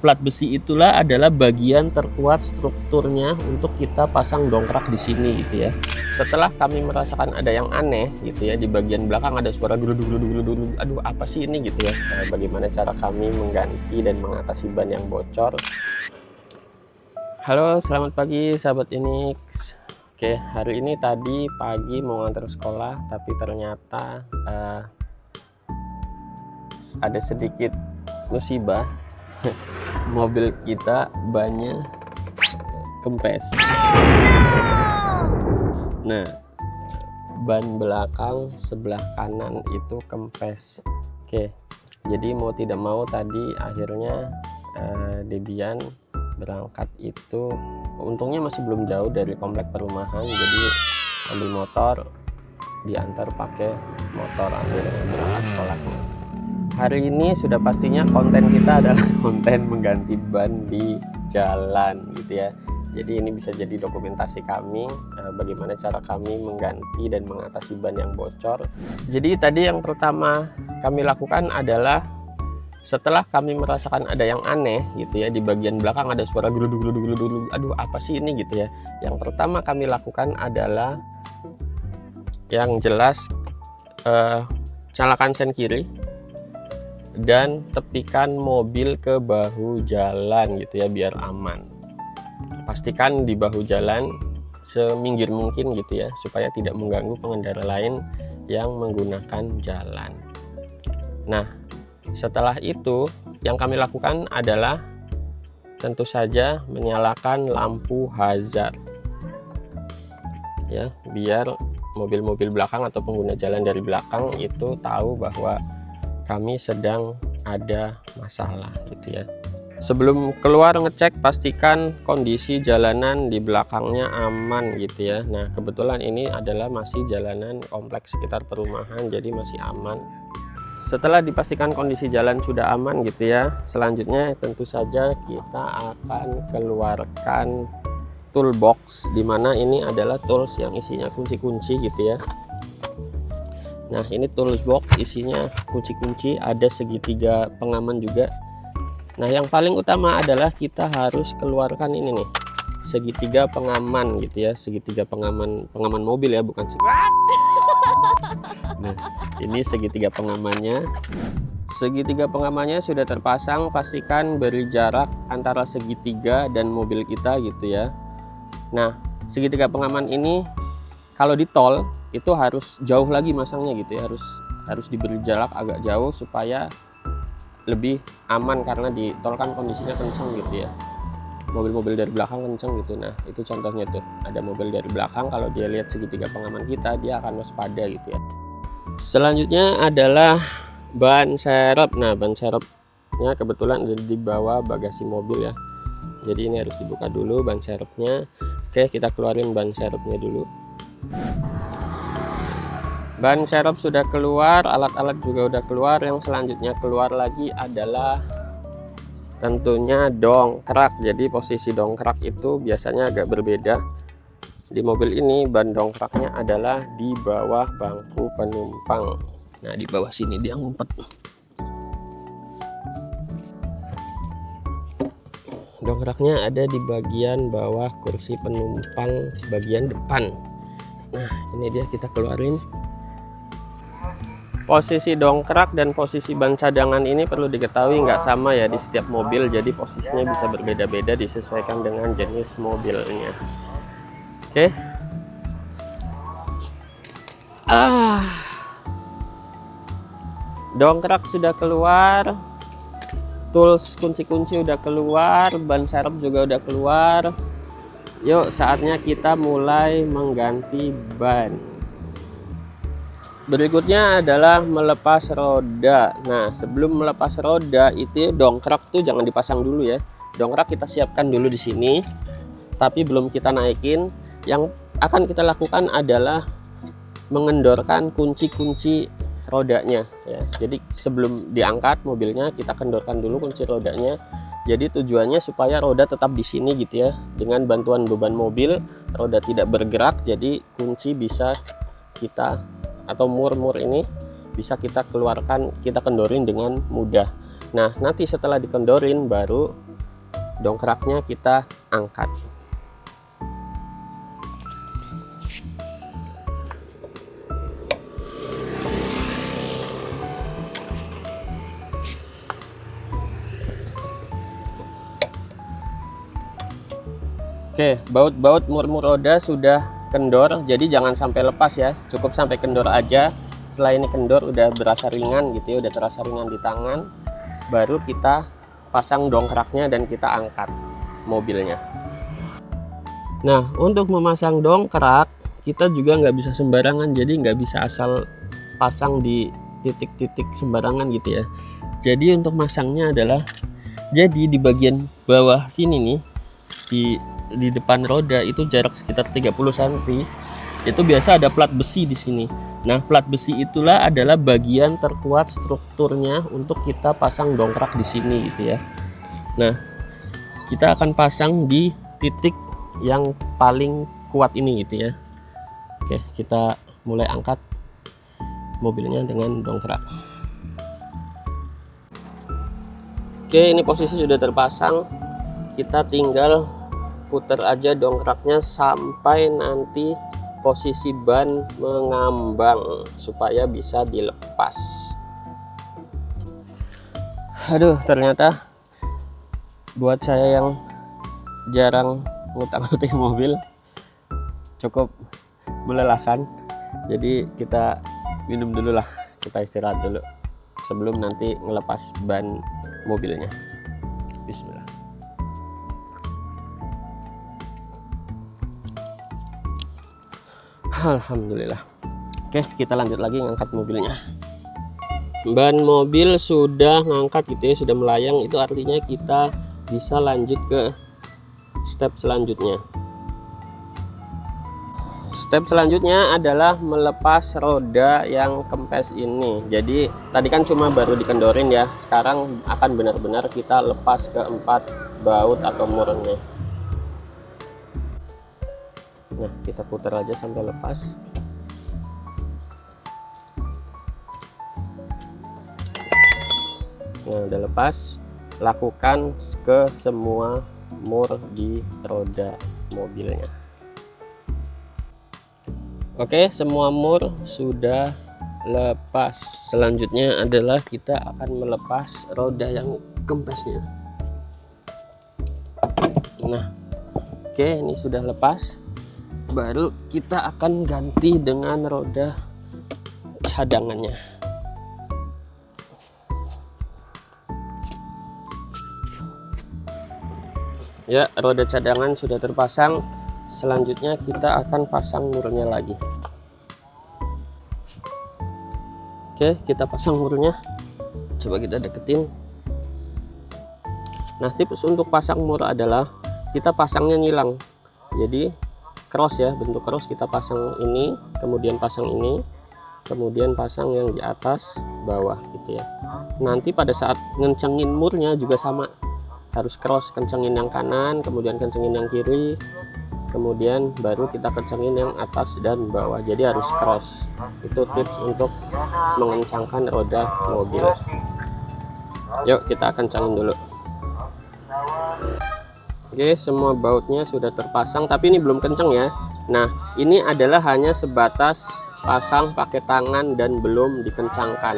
Plat besi itulah adalah bagian terkuat strukturnya untuk kita pasang dongkrak di sini gitu ya. Setelah kami merasakan ada yang aneh gitu ya, di bagian belakang ada suara dulu, aduh apa sih ini gitu ya. Bagaimana cara kami mengganti dan mengatasi ban yang bocor. Halo, selamat pagi sahabat Inix. Oke, hari ini tadi pagi mau ngantar sekolah, tapi ternyata ada sedikit musibah. Mobil kita bannya kempes. Nah, ban belakang sebelah kanan itu kempes. Oke, jadi mau tidak mau tadi akhirnya Dedian berangkat itu, untungnya masih belum jauh dari komplek perumahan, jadi ambil motor, diantar pakai motor akhirnya berangkat sekolahnya. Hari ini sudah pastinya konten kita adalah konten mengganti ban di jalan gitu ya. Jadi ini bisa jadi dokumentasi kami bagaimana cara kami mengganti dan mengatasi ban yang bocor. Jadi tadi yang pertama kami lakukan adalah setelah kami merasakan ada yang aneh gitu ya, di bagian belakang ada suara dulu, aduh apa sih ini gitu ya. Yang pertama kami lakukan adalah yang jelas nyalakan sen kiri dan tepikan mobil ke bahu jalan gitu ya, biar aman. Pastikan di bahu jalan seminggir mungkin gitu ya, supaya tidak mengganggu pengendara lain yang menggunakan jalan. Nah, setelah itu yang kami lakukan adalah tentu saja menyalakan lampu hazard ya, biar mobil-mobil belakang atau pengguna jalan dari belakang itu tahu bahwa kami sedang ada masalah gitu ya. Sebelum keluar ngecek, pastikan kondisi jalanan di belakangnya aman gitu ya. Nah, kebetulan ini adalah masih jalanan kompleks sekitar perumahan, jadi masih aman. Setelah dipastikan kondisi jalan sudah aman gitu ya, selanjutnya tentu saja kita akan keluarkan toolbox, dimana ini adalah tools yang isinya kunci-kunci gitu ya. Nah, ini toolbox isinya kunci-kunci, ada segitiga pengaman juga. Nah, yang paling utama adalah kita harus keluarkan ini nih, segitiga pengaman gitu ya, segitiga pengaman mobil ya, bukan segitiga. Nah, ini segitiga pengamannya. Segitiga pengamannya sudah terpasang, pastikan beri jarak antara segitiga dan mobil kita gitu ya. Nah, segitiga pengaman ini kalau di tol itu harus jauh lagi masangnya gitu ya, harus diberi jarak agak jauh supaya lebih aman, karena di tol kan kondisinya kencang gitu ya, mobil-mobil dari belakang kencang gitu. Nah, itu contohnya tuh, ada mobil dari belakang, kalau dia lihat segitiga pengaman kita, dia akan waspada gitu ya. Selanjutnya adalah ban serep. Nah, ban serepnya kebetulan ada di bawah bagasi mobil ya, jadi ini harus dibuka dulu ban serepnya. Oke, kita keluarin ban serepnya dulu. Ban serep sudah keluar, alat-alat juga udah keluar. Yang selanjutnya keluar lagi adalah tentunya dongkrak. Jadi posisi dongkrak itu biasanya agak berbeda. Di mobil ini ban dongkraknya adalah di bawah bangku penumpang. Nah, di bawah sini dia ngumpet. Dongkraknya ada di bagian bawah kursi penumpang bagian depan. Nah, ini dia, kita keluarin. Posisi dongkrak dan posisi ban cadangan ini perlu diketahui nggak sama ya di setiap mobil, jadi posisinya bisa berbeda-beda disesuaikan dengan jenis mobilnya. Oke. Dongkrak sudah keluar, tools kunci-kunci udah keluar, ban serep juga udah keluar. Yuk, saatnya kita mulai mengganti ban. Berikutnya adalah melepas roda. Nah, sebelum melepas roda itu dongkrak tuh jangan dipasang dulu ya. Dongkrak kita siapkan dulu di sini, tapi belum kita naikin. Yang akan kita lakukan adalah mengendorkan kunci-kunci rodanya ya. Jadi sebelum diangkat mobilnya, kita kendorkan dulu kunci rodanya. Jadi tujuannya supaya roda tetap di sini gitu ya. Dengan bantuan beban mobil, roda tidak bergerak, jadi kunci bisa kita, atau mur-mur ini bisa kita keluarkan, kita kendorin dengan mudah. Nah, nanti setelah dikendorin baru dongkraknya kita angkat. Oke, baut-baut mur-mur roda sudah kendor, jadi jangan sampai lepas ya, cukup sampai kendor aja. Setelah ini kendor udah berasa ringan gitu ya, udah terasa ringan di tangan, baru kita pasang dongkraknya dan kita angkat mobilnya. Nah, untuk memasang dongkrak kita juga nggak bisa sembarangan, jadi nggak bisa asal pasang di titik-titik sembarangan gitu ya. Jadi untuk masangnya adalah, jadi di bagian bawah sini nih, di depan roda itu jarak sekitar 30 cm itu biasa ada plat besi di sini. Nah, plat besi itulah adalah bagian terkuat strukturnya untuk kita pasang dongkrak di sini gitu ya. Nah, kita akan pasang di titik yang paling kuat ini gitu ya. Oke, kita mulai angkat mobilnya dengan dongkrak. Oke, ini posisi sudah terpasang, kita tinggal putar aja dongkraknya sampai nanti posisi ban mengambang supaya bisa dilepas. Aduh, ternyata buat saya yang jarang ngutak-ngutik mobil cukup melelahkan. Jadi kita minum dulu lah, kita istirahat dulu sebelum nanti ngelepas ban mobilnya. Bismillah. Alhamdulillah. Oke, kita lanjut lagi ngangkat mobilnya. Ban mobil sudah ngangkat gitu ya, sudah melayang, itu artinya kita bisa lanjut ke step selanjutnya. Step selanjutnya adalah melepas roda yang kempes ini. Jadi tadi kan cuma baru dikendorin ya, sekarang akan benar-benar kita lepas keempat baut atau murnya. Nah, kita putar aja sampai lepas. Nah, udah lepas. Lakukan ke semua mur di roda mobilnya. Oke, semua mur sudah lepas. Selanjutnya adalah kita akan melepas roda yang kempesnya. Nah, oke, ini sudah lepas. Baru kita akan ganti dengan roda cadangannya. Ya, roda cadangan sudah terpasang. Selanjutnya kita akan pasang murnya lagi. Oke, kita pasang murnya. Coba kita deketin. Nah, tips untuk pasang mur adalah kita pasangnya nyilang. Jadi cross ya, bentuk cross, kita pasang ini, kemudian pasang ini, kemudian pasang yang di atas bawah gitu ya. Nanti pada saat ngencengin murnya juga sama, harus cross, kencengin yang kanan, kemudian kencengin yang kiri, kemudian baru kita kencengin yang atas dan bawah. Jadi harus cross. Itu tips untuk mengencangkan roda mobil. Yuk kita kencangin dulu. Oke, semua bautnya sudah terpasang, tapi ini belum kenceng ya. Nah, ini adalah hanya sebatas pasang pakai tangan dan belum dikencangkan.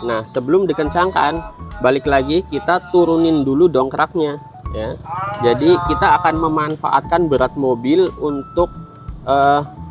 Nah, sebelum dikencangkan, balik lagi kita turunin dulu dongkraknya ya. Jadi kita akan memanfaatkan berat mobil untuk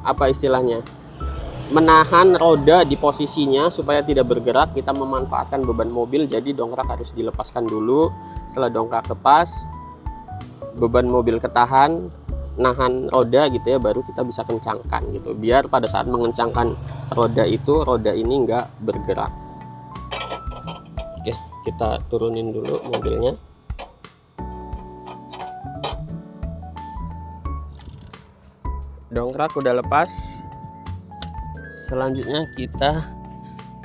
apa istilahnya, menahan roda di posisinya supaya tidak bergerak. Kita memanfaatkan beban mobil, jadi dongkrak harus dilepaskan dulu. Setelah dongkrak lepas, beban mobil ketahan, nahan roda gitu ya, baru kita bisa kencangkan gitu, biar pada saat mengencangkan roda itu, roda ini enggak bergerak. Oke, kita turunin dulu mobilnya. Dongkrak udah lepas. Selanjutnya kita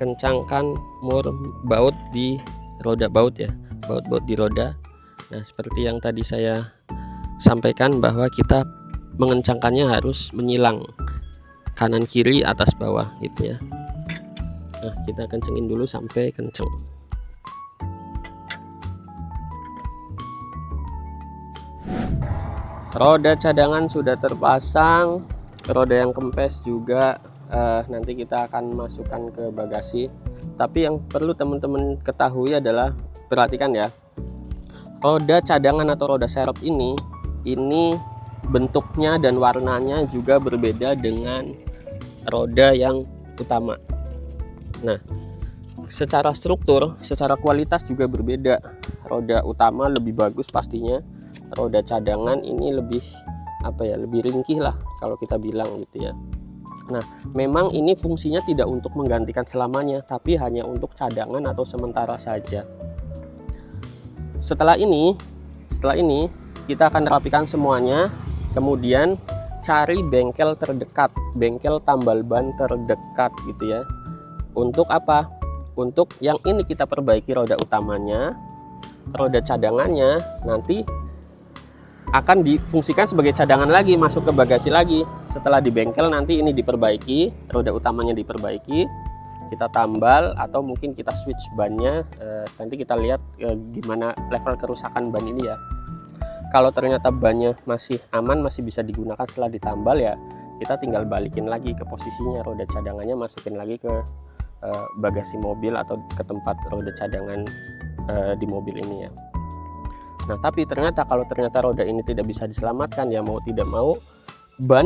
kencangkan mur baut di roda, baut ya, baut-baut di roda. Nah, seperti yang tadi saya sampaikan bahwa kita mengencangkannya harus menyilang kanan kiri atas bawah gitu ya. Nah, kita kencengin dulu sampai kenceng. Roda cadangan sudah terpasang, roda yang kempes juga nanti kita akan masukkan ke bagasi. Tapi yang perlu teman-teman ketahui adalah, perhatikan ya, roda cadangan atau roda serep ini bentuknya dan warnanya juga berbeda dengan roda yang utama. Nah, secara struktur, secara kualitas juga berbeda. Roda utama lebih bagus pastinya, roda cadangan ini lebih lebih ringkih lah kalau kita bilang gitu ya. Nah, memang ini fungsinya tidak untuk menggantikan selamanya, tapi hanya untuk cadangan atau sementara saja. Setelah ini kita akan rapikan semuanya, kemudian cari bengkel terdekat, bengkel tambal ban terdekat gitu ya. Untuk apa? Untuk yang ini kita perbaiki roda utamanya, roda cadangannya nanti akan difungsikan sebagai cadangan lagi, masuk ke bagasi lagi. Setelah di bengkel nanti ini diperbaiki, roda utamanya diperbaiki, kita tambal atau mungkin kita switch bannya. Nanti kita lihat gimana level kerusakan ban ini ya. Kalau ternyata bannya masih aman, masih bisa digunakan setelah ditambal ya, kita tinggal balikin lagi ke posisinya, roda cadangannya masukin lagi ke bagasi mobil atau ke tempat roda cadangan di mobil ini ya. Nah, tapi kalau ternyata roda ini tidak bisa diselamatkan ya, mau tidak mau ban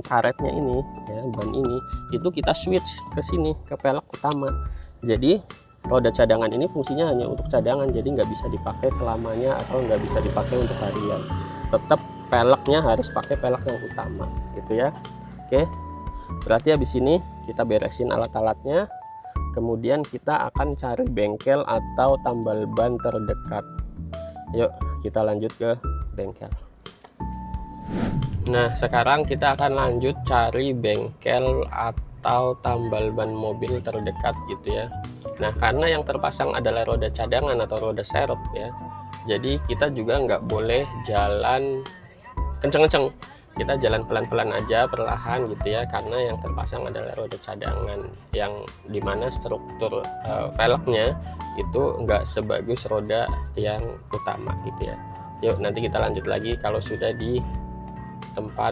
karetnya ini ya, ban ini itu kita switch ke sini, ke pelek utama. Jadi roda cadangan ini fungsinya hanya untuk cadangan, jadi nggak bisa dipakai selamanya atau nggak bisa dipakai untuk harian. Tetap peleknya harus pakai pelek yang utama gitu ya. Oke, berarti habis ini kita beresin alat-alatnya, kemudian kita akan cari bengkel atau tambal ban terdekat. Yuk kita lanjut ke bengkel. Nah, sekarang kita akan lanjut cari bengkel atau tambal ban mobil terdekat gitu ya. Nah, karena yang terpasang adalah roda cadangan atau roda serep ya, jadi kita juga nggak boleh jalan kenceng-kenceng, kita jalan pelan-pelan aja, perlahan gitu ya, karena yang terpasang adalah roda cadangan yang dimana struktur velgnya itu nggak sebagus roda yang utama gitu ya. Yuk nanti kita lanjut lagi kalau sudah di tempat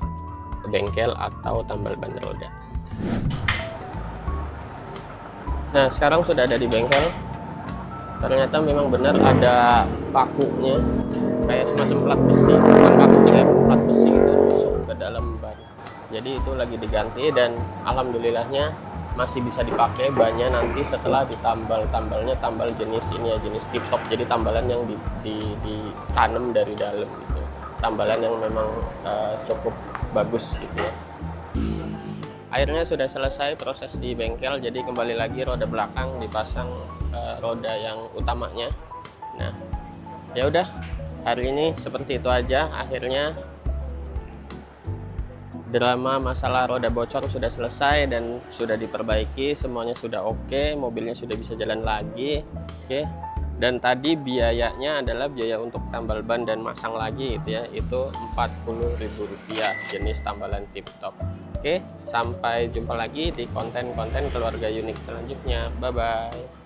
bengkel atau tambal ban roda. Nah, sekarang sudah ada di bengkel. Ternyata memang benar ada pakunya, kayak semacam plat besi, bukan paku, kayak plat besi itu masuk ke dalam ban. Jadi itu lagi diganti dan alhamdulillahnya masih bisa dipakai bannya nanti setelah tambalnya tambal jenis ini ya, jenis tip top. Jadi tambalan yang ditanam dari dalam gitu, tambalan yang memang cukup bagus gitu ya. Akhirnya sudah selesai proses di bengkel, jadi kembali lagi roda belakang dipasang roda yang utamanya. Nah, ya udah, hari ini seperti itu aja. Akhirnya drama masalah roda bocor sudah selesai dan sudah diperbaiki, semuanya sudah oke, mobilnya sudah bisa jalan lagi. Oke. Dan tadi biayanya adalah biaya untuk tambal ban dan masang lagi gitu ya, itu Rp40.000 jenis tambalan tip top. Oke, sampai jumpa lagi di konten-konten keluarga unik selanjutnya. Bye bye.